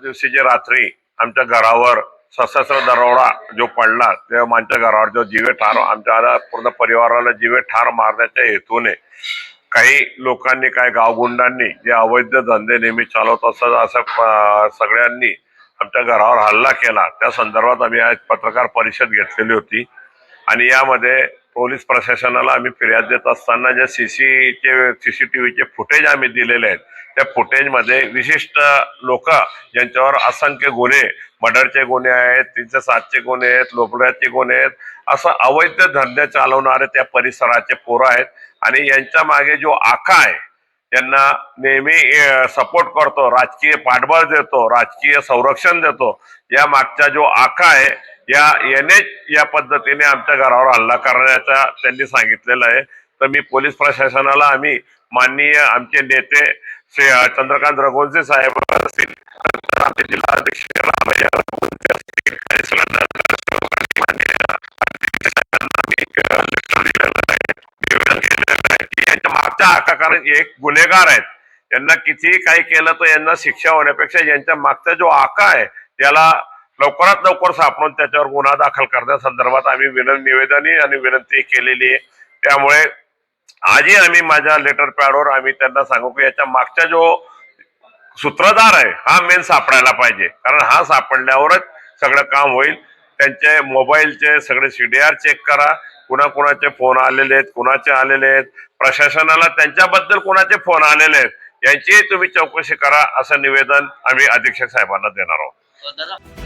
दिवशीची रात्री आमच्या घरावर सशस्त्र दरोडा जो पडला तेव्हा आमच्या घरावर जो जीवे ठार आमच्या पूर्ण परिवाराला जीवे ठार मारण्याच्या हेतूने काही लोकांनी काही गावगुंडांनी जे अवैध धंदे नेहमी चालवत असं सगळ्यांनी आमच्या घरावर हल्ला केला। त्या संदर्भात आम्ही आज पत्रकार परिषद घेतलेली होती आणि यामध्ये पोलीस प्रशासनाला आम्ही फिर्याद देत असताना जे सीसीटीव्हीचे फुटेज आम्ही दिलेले आहेत त्या फुटेजमध्ये विशिष्ट लोक ज्यांच्यावर असंख्य गुन्हे, मर्डरचे गुन्हे आहेत, 307चे गुन्हे आहेत, लोकलुटाचे गुन्हे आहेत, असं अवैध धंदे चालवणारे त्या परिसराचे पोरं आहेत आणि यांच्या मागे जो आका आहे त्यांना नेहमी सपोर्ट करतो, राजकीय पाठबळ देतो, राजकीय संरक्षण देतो, या मागचा जो आका आहे याने या पद्धतीने आमच्या घरावर हल्ला करण्याचा त्यांनी सांगितलेलं आहे। तर मी पोलीस प्रशासनाला आम्ही माननीय आमचे नेते श्री चंद्रकांत रघुवंशी साहेब असतील, आमचे जिल्हाध्यक्ष यांच्या मागच्या आका कारण एक गुन्हेगार आहेत, त्यांना कितीही काही केलं तर यांना शिक्षा होण्यापेक्षा यांच्या मागचा जो आका आहे त्याला लवकरात लवकर सापडून त्याच्यावर गुन्हा दाखल करण्यासंदर्भात आम्ही निवेदन आणि विनंती केलेली आहे। त्यामुळे आजही आम्ही माझ्या लेटर पॅडवर आम्ही त्यांना सांगू की याच्या मागचा जो सूत्रधार आहे हा मेन सापडायला पाहिजे, कारण हा सापडल्यावरच सगळं काम होईल। त्यांचे मोबाईलचे सगळे CDR चेक करा, कुणाकुणाचे फोन आलेले आहेत, कुणाचे आलेले आहेत, प्रशासनाला त्यांच्याबद्दल कुणाचे फोन आलेले आहेत यांची तुम्ही चौकशी करा, असं निवेदन आम्ही अधीक्षक साहेबांना देणार आहोत।